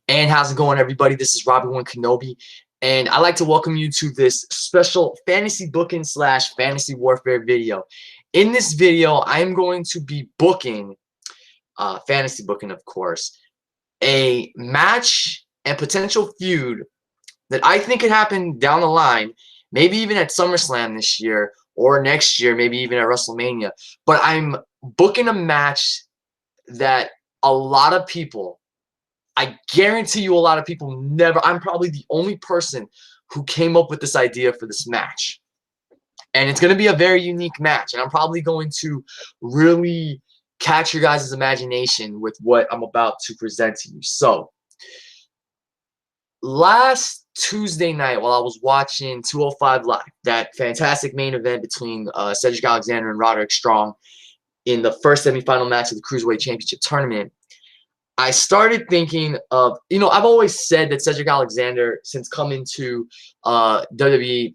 And how's it going, everybody? This is Robbie One Kenobi, and I'd like to welcome you to this special fantasy booking / fantasy warfare video. In this video, I am going to be booking, fantasy booking, of course, a match and potential feud that I think could happen down the line, maybe even at SummerSlam this year or next year, maybe even at WrestleMania. But I'm booking a match that a lot of people, I guarantee you a lot of people never, I'm probably the only person who came up with this idea for this match. And it's going to be a very unique match. And I'm probably going to really catch your guys' imagination with what I'm about to present to you. So, last Tuesday night while I was watching 205 Live, that fantastic main event between Cedric Alexander and Roderick Strong in the first semifinal match of the Cruiserweight Championship Tournament, I started thinking of, I've always said that Cedric Alexander, since coming to WWE,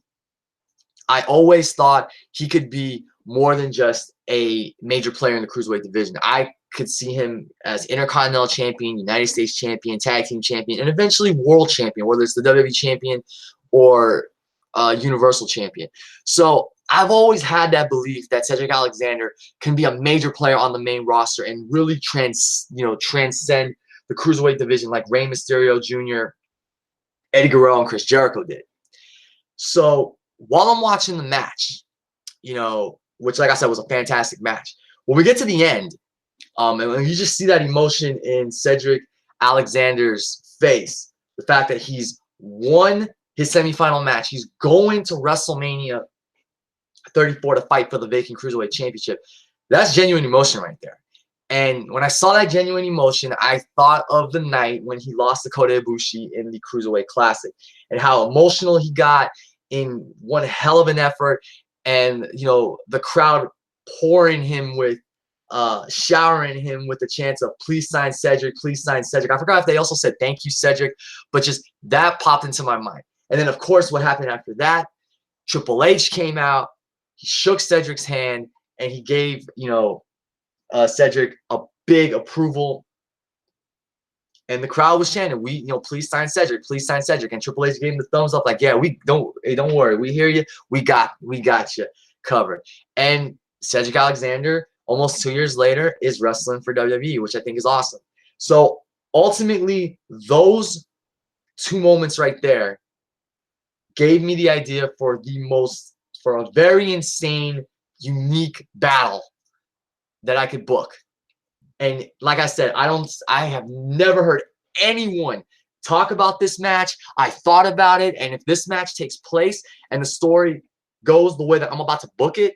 I always thought he could be more than just a major player in the Cruiserweight division. I could see him as Intercontinental Champion, United States Champion, Tag Team Champion, and eventually World Champion, whether it's the WWE Champion or Universal Champion. So I've always had that belief that Cedric Alexander can be a major player on the main roster and really transcend the Cruiserweight division like Rey Mysterio Jr., Eddie Guerrero, and Chris Jericho did. So while I'm watching the match, which, like I said, was a fantastic match, when we get to the end, and you just see that emotion in Cedric Alexander's face, the fact that he's won his semifinal match, he's going to WrestleMania 34 to fight for the vacant Cruiserweight Championship. That's genuine emotion right there. And when I saw that genuine emotion, I thought of the night when he lost to Kota Ibushi in the Cruiserweight Classic and how emotional he got in one hell of an effort, and the crowd pouring him with showering him with the chants of "Please sign Cedric, please sign Cedric." I forgot if they also said "Thank you, Cedric," but just that popped into my mind. And then, of course, what happened after that? Triple H came out. He shook Cedric's hand, and he gave, Cedric a big approval. And the crowd was chanting, please sign Cedric, please sign Cedric. And Triple H gave him the thumbs up, like, yeah, don't worry, we hear you, we got you covered. And Cedric Alexander, almost 2 years later, is wrestling for WWE, which I think is awesome. So ultimately, those two moments right there gave me the idea for a very insane, unique battle that I could book. And like I said, I have never heard anyone talk about this match. I thought about it, and if this match takes place and the story goes the way that I'm about to book it,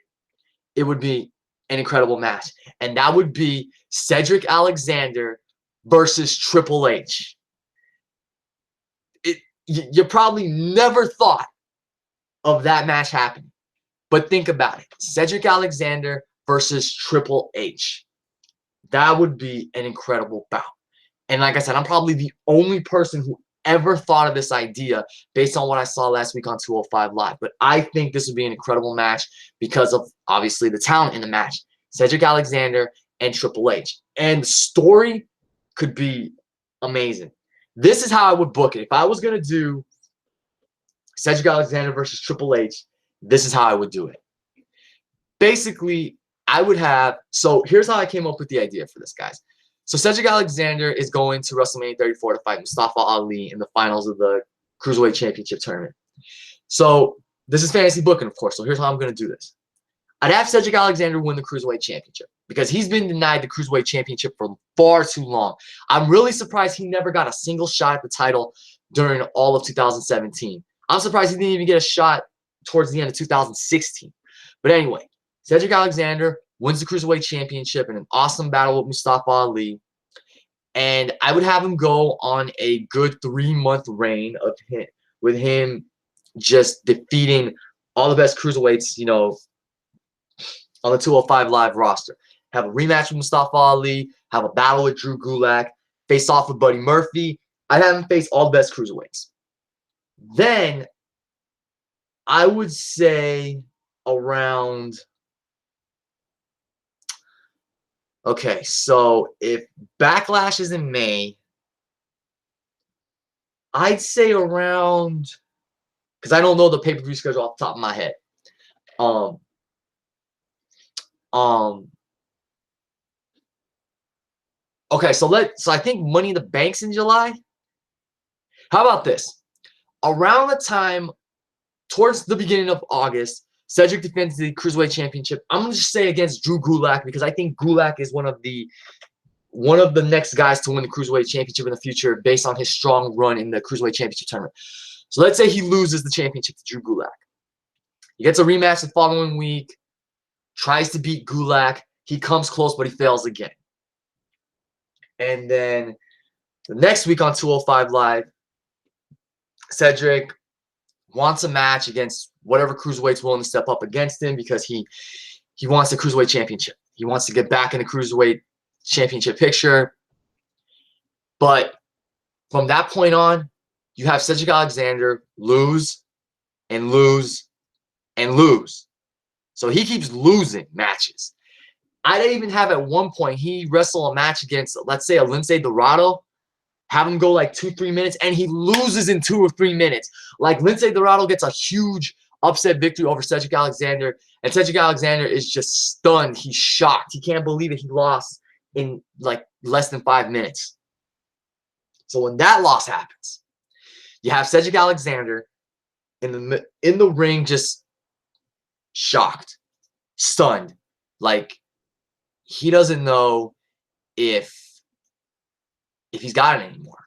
it would be an incredible match. And that would be Cedric Alexander versus Triple H. You probably never thought of that match happening. But think about it. Cedric Alexander versus Triple H. That would be an incredible bout. And like I said, I'm probably the only person who ever thought of this idea based on what I saw last week on 205 Live. But I think this would be an incredible match because of, obviously, the talent in the match. Cedric Alexander and Triple H. And the story could be amazing. This is how I would book it. If I was going to do Cedric Alexander versus Triple H, this is how I would do it. Basically, I would have, so here's how I came up with the idea for this, guys. So Cedric Alexander is going to WrestleMania 34 to fight Mustafa Ali in the finals of the Cruiserweight Championship Tournament. So this is fantasy booking, of course, so here's how I'm going to do this. I'd have Cedric Alexander win the Cruiserweight Championship because he's been denied the Cruiserweight Championship for far too long. I'm really surprised he never got a single shot at the title during all of 2017. I'm surprised he didn't even get a shot towards the end of 2016. But anyway, Cedric Alexander wins the Cruiserweight Championship in an awesome battle with Mustafa Ali. And I would have him go on a good 3-month reign of with him just defeating all the best Cruiserweights, on the 205 Live roster. Have a rematch with Mustafa Ali, have a battle with Drew Gulak, face off with Buddy Murphy. I'd have him face all the best Cruiserweights. Then I would say around, okay, so if Backlash is in May, I'd say around, because I don't know the pay-per-view schedule off the top of my head. Um, okay, so I think Money in the Bank's in July. How about this? Around the time, towards the beginning of August, Cedric defends the Cruiserweight Championship. I'm gonna just say against Drew Gulak because I think Gulak is one of the next guys to win the Cruiserweight Championship in the future based on his strong run in the Cruiserweight Championship tournament. So let's say he loses the championship to Drew Gulak. He gets a rematch the following week, tries to beat Gulak. He comes close, but he fails again. And then the next week on 205 Live, Cedric wants a match against whatever cruiserweight's willing to step up against him because he wants the Cruiserweight Championship. He wants to get back in the Cruiserweight Championship picture. But from that point on, you have Cedric Alexander lose and lose and lose. So he keeps losing matches. I'd even have at one point he wrestle a match against, let's say, a Lince Dorado, have him go like 2-3 minutes, and he loses in 2 or 3 minutes. Like Lince Dorado gets a huge upset victory over Cedric Alexander, and Cedric Alexander is just stunned. He's shocked. He can't believe it. He lost in like less than 5 minutes. So when that loss happens, you have Cedric Alexander in the ring just shocked, stunned. Like he doesn't know if he's got it anymore.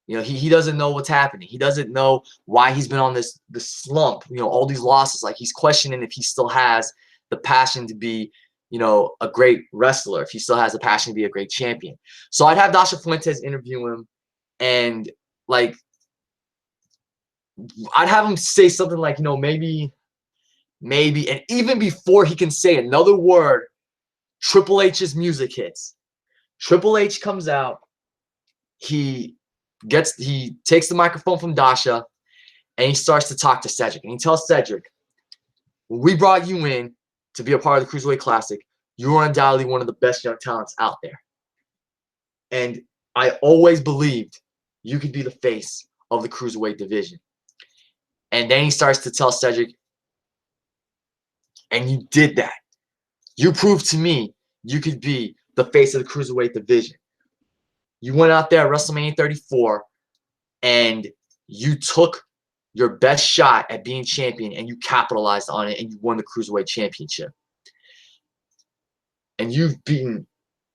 You know, he doesn't know what's happening. He doesn't know why he's been on this slump, you know, all these losses. Like he's questioning if he still has the passion to be, you know, a great wrestler, if he still has the passion to be a great champion. So I'd have Dasha Fuentes interview him, and like I'd have him say something like, you know, maybe, and even before he can say another word, Triple H's music hits. Triple H comes out. He takes the microphone from Dasha, and he starts to talk to Cedric. And he tells Cedric, when we brought you in to be a part of the Cruiserweight Classic, you are undoubtedly one of the best young talents out there. And I always believed you could be the face of the Cruiserweight division. And then he starts to tell Cedric, and you did that. You proved to me you could be the face of the Cruiserweight division. You went out there at WrestleMania 34 and you took your best shot at being champion and you capitalized on it and you won the Cruiserweight Championship. And you've beaten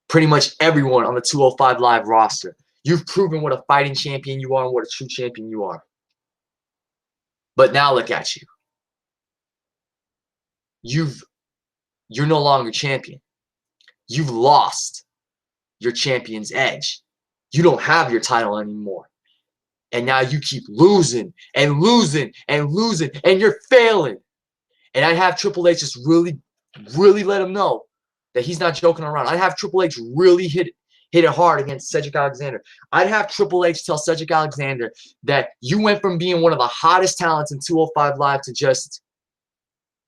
pretty much everyone on the 205 Live roster. You've proven what a fighting champion you are and what a true champion you are. But now look at you. You're no longer champion. You've lost your champion's edge. You don't have your title anymore. And now you keep losing and losing and losing, and you're failing. And I'd have Triple H just really let him know that he's not joking around. I'd have Triple H really hit it hard against Cedric Alexander. I'd have Triple H tell Cedric Alexander that you went from being one of the hottest talents in 205 Live to just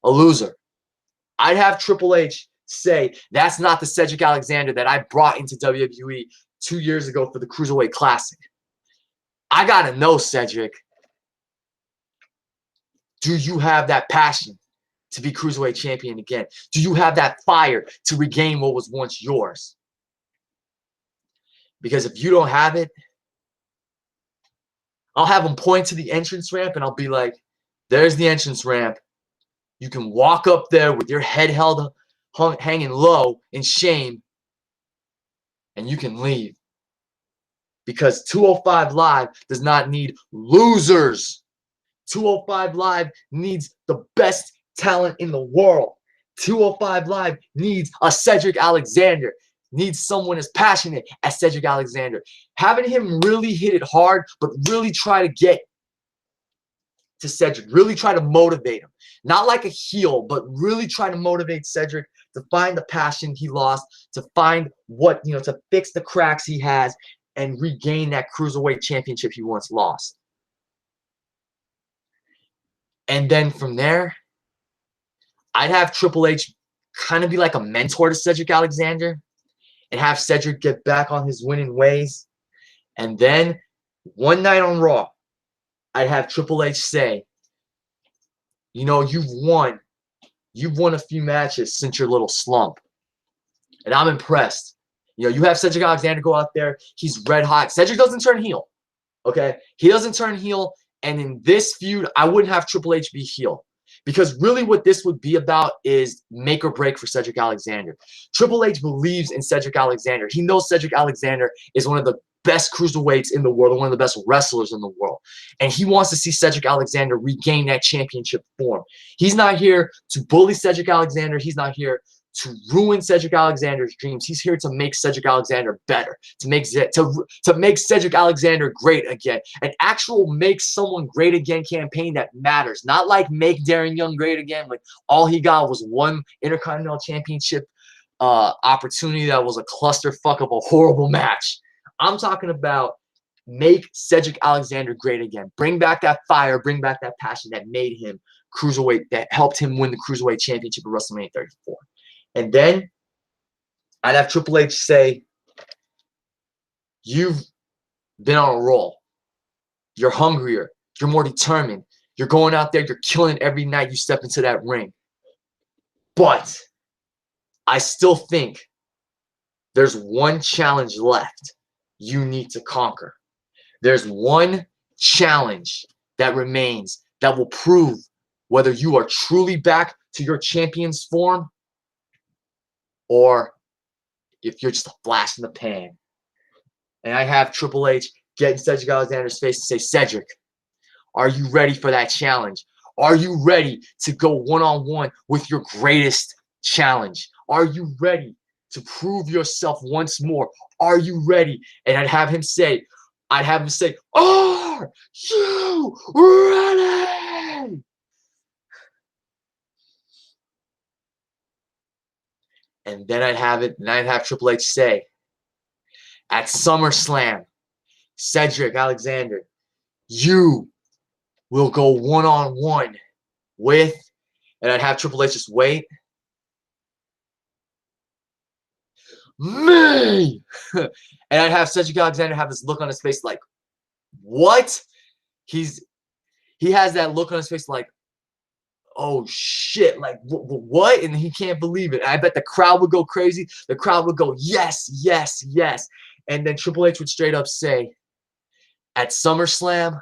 a loser. I'd have Triple H say, that's not the Cedric Alexander that I brought into WWE 2 years ago for the Cruiserweight Classic. I got to know, Cedric, do you have that passion to be Cruiserweight champion again? Do you have that fire to regain what was once yours? Because if you don't have it, I'll have him point to the entrance ramp and I'll be like, there's the entrance ramp. You can walk up there with your head hanging low in shame, and you can leave. Because 205 Live does not need losers. 205 Live needs the best talent in the world. 205 Live needs a Cedric Alexander. Needs someone as passionate as Cedric Alexander. Having him really hit it hard, but really try to get to Cedric. Really try to motivate him. Not like a heel, but really try to motivate Cedric to find the passion he lost, to find what, to fix the cracks he has and regain that Cruiserweight championship he once lost. And then from there, I'd have Triple H kind of be like a mentor to Cedric Alexander and have Cedric get back on his winning ways. And then one night on Raw, I'd have Triple H say, you know, you've won a few matches since your little slump, and I'm impressed. You know, you have Cedric Alexander go out there. He's red hot. Cedric doesn't turn heel, okay? He doesn't turn heel, and in this feud, I wouldn't have Triple H be heel. Because really what this would be about is make or break for Cedric Alexander. Triple H believes in Cedric Alexander. He knows Cedric Alexander is one of the best cruiserweights in the world, and one of the best wrestlers in the world. And he wants to see Cedric Alexander regain that championship form. He's not here to bully Cedric Alexander. He's not here to ruin Cedric Alexander's dreams. He's here to make Cedric Alexander better, to make Cedric Alexander great again. An actual make someone great again campaign that matters. Not like make Darren Young great again when all he got was one Intercontinental Championship opportunity that was a clusterfuck of a horrible match. I'm talking about make Cedric Alexander great again. Bring back that fire, bring back that passion that made him cruiserweight, that helped him win the Cruiserweight Championship at WrestleMania 34. And then I'd have Triple H say, you've been on a roll. You're hungrier. You're more determined. You're going out there. You're killing it every night you step into that ring. But I still think there's one challenge left you need to conquer. There's one challenge that remains that will prove whether you are truly back to your champion's form or if you're just a flash in the pan. And I have Triple H get in Cedric Alexander's face and say, Cedric, are you ready for that challenge? Are you ready to go one-on-one with your greatest challenge? Are you ready to prove yourself once more? Are you ready? And I'd have him say, are you ready? And then I'd have Triple H say, at SummerSlam, Cedric Alexander, you will go one-on-one with, and I'd have Triple H just wait, me. And I'd have Cedric Alexander have this look on his face like, what? He has that look on his face like, oh shit, like what? And he can't believe it. I bet the crowd would go crazy. The crowd would go, yes, yes, yes. And then Triple H would straight up say, at SummerSlam,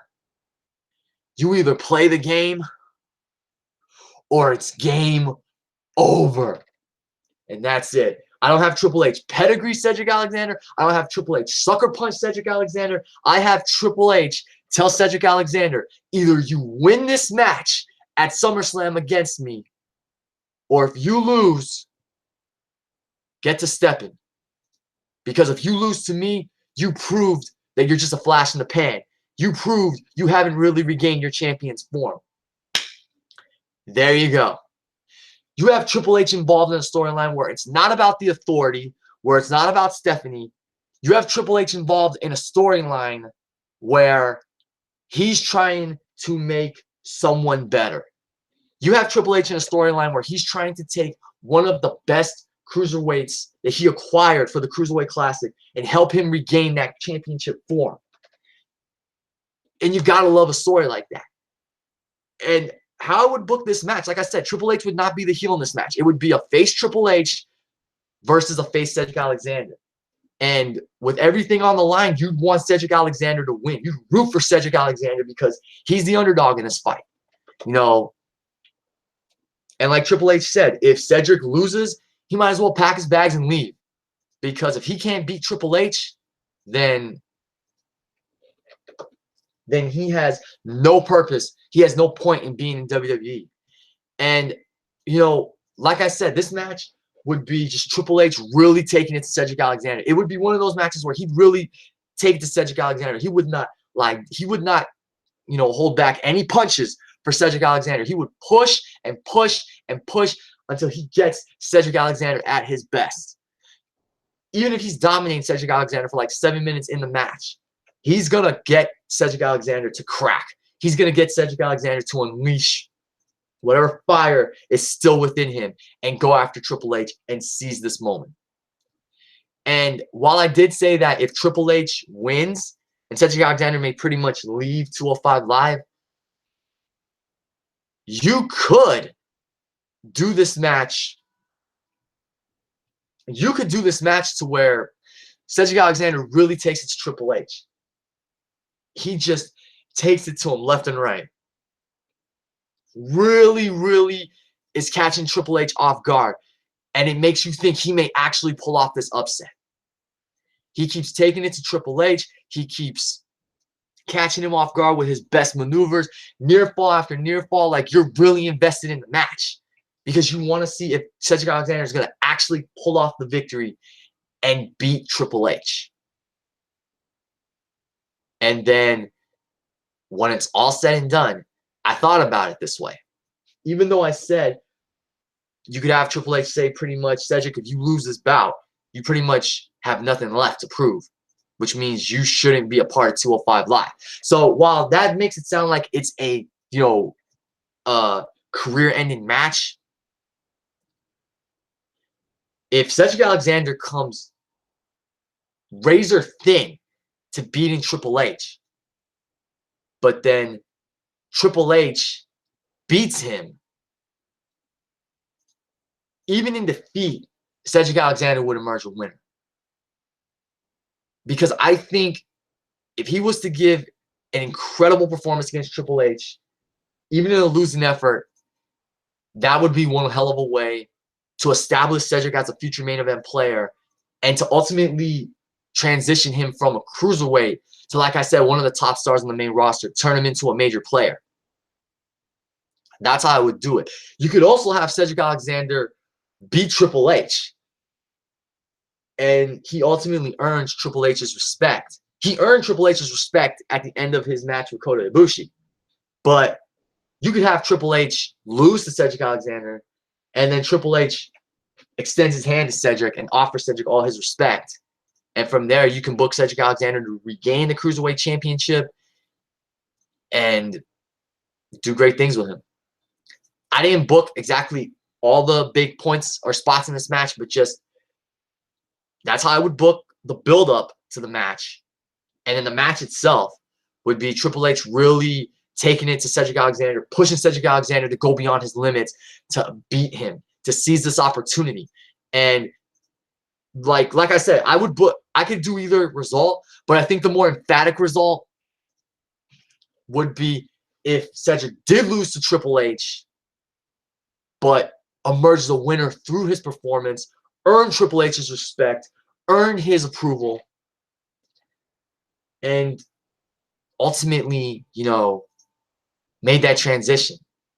you either play the game or it's game over. And that's it. I don't have Triple H pedigree Cedric Alexander. I don't have Triple H sucker punch Cedric Alexander. I have Triple H tell Cedric Alexander, either you win this match at SummerSlam against me, or if you lose, get to stepping. Because if you lose to me, you proved that you're just a flash in the pan. You proved you haven't really regained your champion's form. There you go. You have Triple H involved in a storyline where it's not about the Authority, where it's not about Stephanie. You have Triple H involved in a storyline where he's trying to make someone better. You have Triple H in a storyline where he's trying to take one of the best cruiserweights that he acquired for the Cruiserweight Classic and help him regain that championship form. And you got to love a story like that. And how I would book this match, like I said, Triple H would not be the heel in this match. It would be a face Triple H versus a face Cedric Alexander. And with everything on the line, you'd want Cedric Alexander to win. You'd root for Cedric Alexander because he's the underdog in this fight. You know, and like Triple H said, if Cedric loses, he might as well pack his bags and leave. Because if he can't beat Triple H, then he has no purpose. He has no point in being in WWE. And, you know, like I said, this match would be just Triple H really taking it to Cedric Alexander. It would be one of those matches where he'd really take it to Cedric Alexander. He would not, you know, hold back any punches for Cedric Alexander. He would push and push and push until he gets Cedric Alexander at his best. Even if he's dominating Cedric Alexander for like 7 minutes in the match, he's going to get Cedric Alexander to crack. He's going to get Cedric Alexander to unleash whatever fire is still within him and go after Triple H and seize this moment. And while I did say that if Triple H wins, and Cedric Alexander may pretty much leave 205 Live, you could do this match. You could do this match to where Cedric Alexander really takes it to Triple H. He just takes it to him left and right. Really, really is catching Triple H off guard. And it makes you think he may actually pull off this upset. He keeps taking it to Triple H. He keeps catching him off guard with his best maneuvers, near fall after near fall. Like, you're really invested in the match because you want to see if Cedric Alexander is going to actually pull off the victory and beat Triple H. And then when it's all said and done, I thought about it this way. Even though I said you could have Triple H say pretty much, Cedric, if you lose this bout, you pretty much have nothing left to prove, which means you shouldn't be a part of 205 Live. So while that makes it sound like it's a, career-ending match, if Cedric Alexander comes razor thin to beating Triple H, but then Triple H beats him, even in defeat, Cedric Alexander would emerge a winner. Because I think if he was to give an incredible performance against Triple H, even in a losing effort, that would be one hell of a way to establish Cedric as a future main event player and to ultimately transition him from a cruiserweight to, like I said, one of the top stars on the main roster, turn him into a major player. That's how I would do it. You could also have Cedric Alexander beat Triple H, and he ultimately earns Triple H's respect. He earned Triple H's respect at the end of his match with Kota Ibushi. But you could have Triple H lose to Cedric Alexander, and then Triple H extends his hand to Cedric and offers Cedric all his respect. And from there, you can book Cedric Alexander to regain the Cruiserweight Championship and do great things with him. I didn't book exactly all the big points or spots in this match, but just that's how I would book the build-up to the match. And then the match itself would be Triple H really taking it to Cedric Alexander, pushing Cedric Alexander to go beyond his limits, to beat him, to seize this opportunity. And like I said, I could do either result, but I think the more emphatic result would be if Cedric did lose to Triple H, but emerged a winner through his performance, earned Triple H's respect, earned his approval, and ultimately, made that transition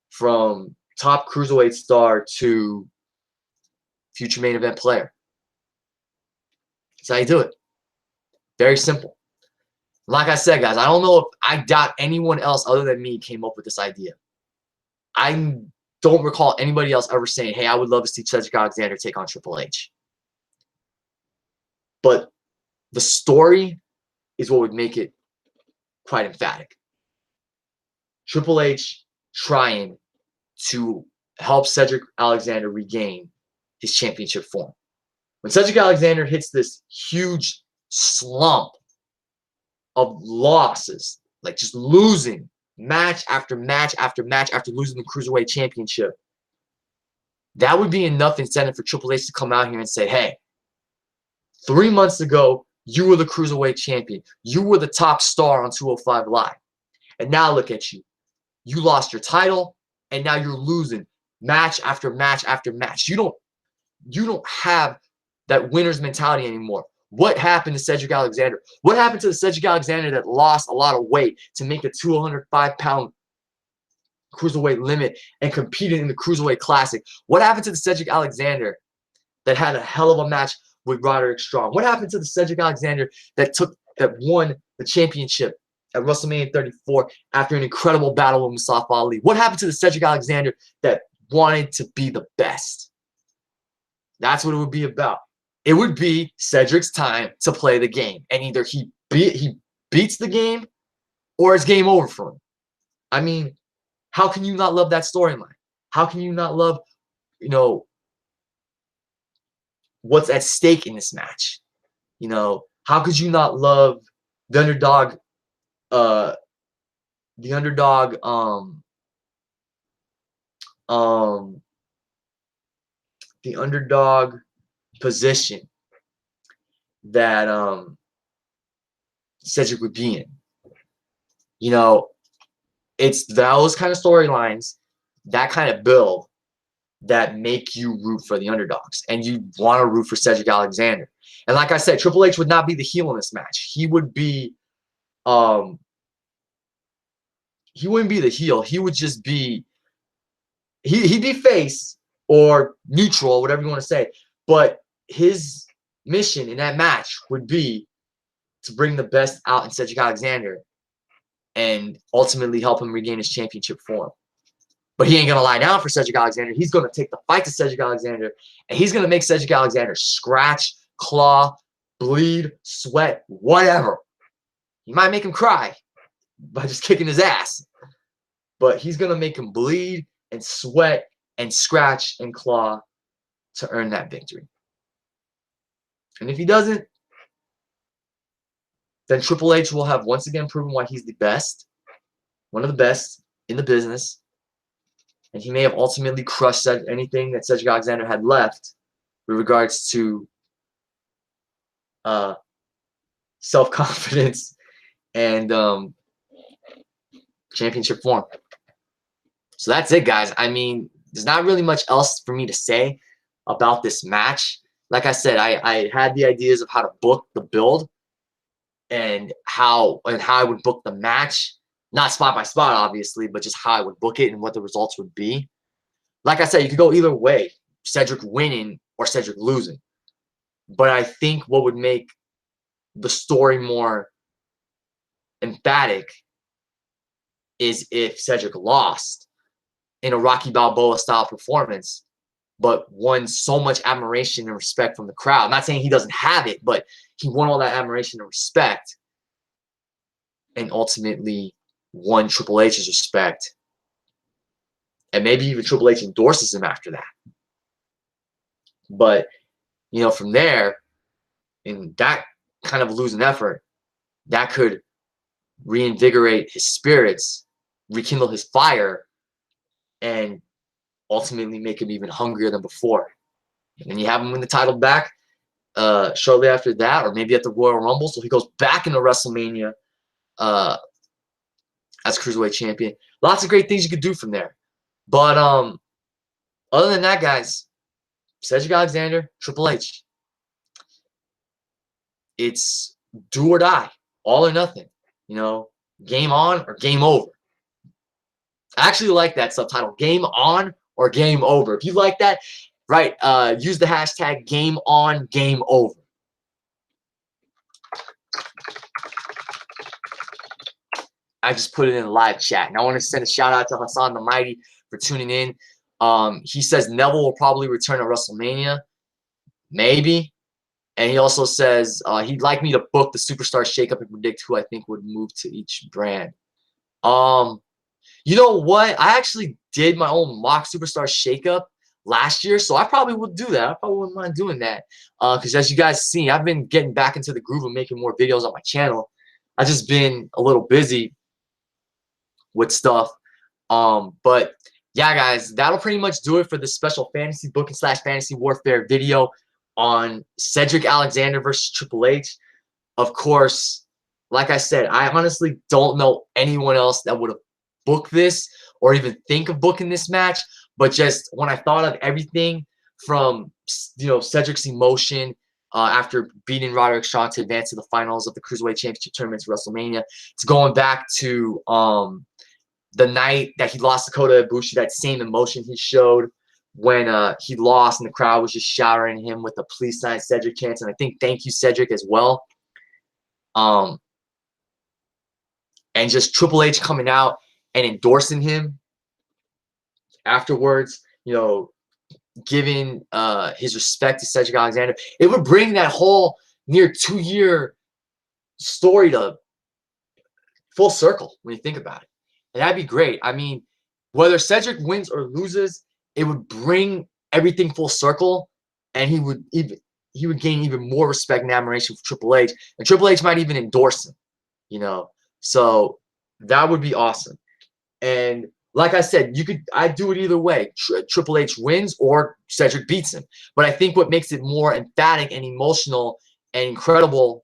from top cruiserweight star to future main event player. That's how you do it. Very simple. Like I said, guys, I doubt anyone else other than me came up with this idea. I don't recall anybody else ever saying, hey, I would love to see Cedric Alexander take on Triple H. But the story is what would make it quite emphatic. Triple H trying to help Cedric Alexander regain his championship form. When Cedric Alexander hits this huge slump of losses, like just losing match after match after match after losing the Cruiserweight Championship, that would be enough incentive for Triple H to come out here and say, hey, 3 months ago, you were the Cruiserweight Champion. You were the top star on 205 Live. And now look at you. You lost your title, and now you're losing match after match after match. You don't have that winner's mentality anymore. What happened to Cedric Alexander? What happened to the Cedric Alexander that lost a lot of weight to make a 205-pound cruiserweight limit and competed in the Cruiserweight Classic? What happened to the Cedric Alexander that had a hell of a match with Roderick Strong? What happened to the Cedric Alexander that won the championship at WrestleMania 34 after an incredible battle with Mustafa Ali? What happened to the Cedric Alexander that wanted to be the best? That's what it would be about. It would be Cedric's time to play the game, and either he beats the game or it's game over for him. I mean, how can you not love that storyline? How can you not love, what's at stake in this match? How could you not love the underdog, uh, the underdog, um, the underdog position that Cedric would be in. You know, it's those kind of storylines, that kind of build that make you root for the underdogs, and you want to root for Cedric Alexander. And like I said, Triple H would not be the heel in this match. He would be, he wouldn't be the heel. He would just be, he'd be face or neutral, whatever you want to say. But his mission in that match would be to bring the best out in Cedric Alexander and ultimately help him regain his championship form. But he ain't going to lie down for Cedric Alexander. He's going to take the fight to Cedric Alexander, and he's going to make Cedric Alexander scratch, claw, bleed, sweat, whatever. He might make him cry by just kicking his ass. But he's going to make him bleed and sweat and scratch and claw to earn that victory. And if he doesn't, then Triple H will have once again proven why he's the best, one of the best in the business. And he may have ultimately crushed anything that Cedric Alexander had left with regards to self-confidence and championship form. So that's it, guys. I mean, there's not really much else for me to say about this match. Like I said, I had the ideas of how to book the build and how I would book the match. Not spot by spot, obviously, but just how I would book it and what the results would be. Like I said, you could go either way, Cedric winning or Cedric losing. But I think what would make the story more emphatic is if Cedric lost in a Rocky Balboa-style performance, but won so much admiration and respect from the crowd. I'm not saying he doesn't have it, but he won all that admiration and respect and ultimately won Triple H's respect, and maybe even Triple H endorses him after that. But, you know, from there, in that kind of losing effort, that could reinvigorate his spirits, rekindle his fire, and ultimately make him even hungrier than before. And then you have him win the title back shortly after that, or maybe at the Royal Rumble, so he goes back into WrestleMania as Cruiserweight champion. Lots of great things you could do from there. But other than that, guys, Cedric Alexander, Triple H. It's do or die, all or nothing. You know, game on or game over. I actually like that subtitle, game on or game over. If you like that, right, use the hashtag game on, game over. I just put it in the live chat. And I want to send a shout out to Hassan the Mighty for tuning in. He says Neville will probably return at WrestleMania. Maybe. And he also says he'd like me to book the Superstar Shakeup and predict who I think would move to each brand. You know what? I actually did my own mock Superstar Shakeup last year, so I probably would do that. I probably wouldn't mind doing that. Because as you guys see, I've been getting back into the groove of making more videos on my channel. I've just been a little busy with stuff. But yeah, guys, that'll pretty much do it for this special fantasy booking / fantasy warfare video on Cedric Alexander versus Triple H. Of course, like I said, I honestly don't know anyone else that would have booked this or even think of booking this match. But just when I thought of everything from, you know, Cedric's emotion after beating Roderick Strong to advance to the finals of the Cruiserweight Championship Tournament to WrestleMania, it's going back to the night that he lost to Kota Ibushi, that same emotion he showed when he lost and the crowd was just showering him with the please sign Cedric chants. And I think thank you, Cedric, as well. And just Triple H coming out and endorsing him afterwards, you know, giving his respect to Cedric Alexander. It would bring that whole near 2-year story to full circle when you think about it. And that'd be great. I mean, whether Cedric wins or loses, it would bring everything full circle, and he would gain even more respect and admiration for Triple H, and Triple H might even endorse him. you know. So that would be awesome. And like I said, I'd do it either way. Triple H wins or Cedric beats him. But I think what makes it more emphatic and emotional and incredible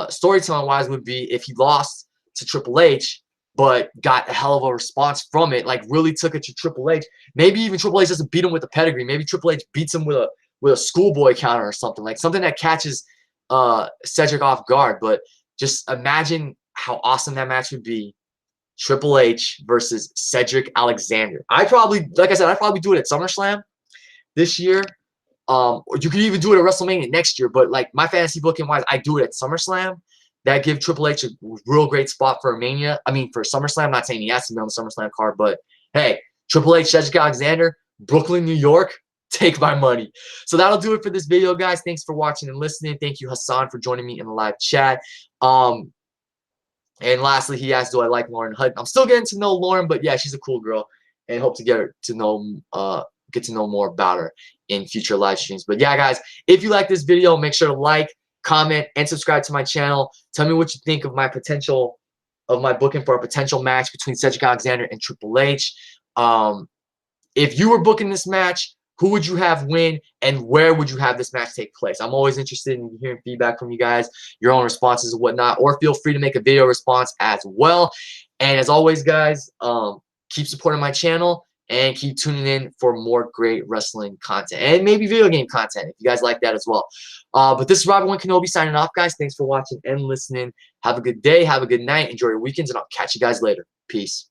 storytelling wise would be if he lost to Triple H but got a hell of a response from it, like really took it to Triple H. Maybe even Triple H doesn't beat him with a pedigree. Maybe Triple H beats him with a schoolboy counter or something, like something that catches Cedric off guard. But just imagine how awesome that match would be. Triple H versus Cedric Alexander. Like I said, I'd probably do it at SummerSlam this year. Or you could even do it at WrestleMania next year. But like my fantasy booking wise, I do it at SummerSlam. That give Triple H a real great spot for Mania. I mean, for SummerSlam. I'm not saying he has to be on the SummerSlam card, but hey, Triple H, Cedric Alexander, Brooklyn, New York, take my money. So that'll do it for this video, guys. Thanks for watching and listening. Thank you, Hassan, for joining me in the live chat. And lastly, he asked, do I like Lauren Hutton? I'm still getting to know Lauren, but yeah, she's a cool girl, and hope to get to know more about her in future live streams. But yeah, guys, if you like this video, make sure to like, comment, and subscribe to my channel. Tell me what you think of my booking for a potential match between Cedric Alexander and Triple H. If you were booking this match, who would you have win, and where would you have this match take place? I'm always interested in hearing feedback from you guys, your own responses and whatnot, or feel free to make a video response as well. And as always, guys, keep supporting my channel and keep tuning in for more great wrestling content and maybe video game content if you guys like that as well. But this is Robert Kenobi signing off, guys. Thanks for watching and listening. Have a good day. Have a good night. Enjoy your weekends, and I'll catch you guys later. Peace.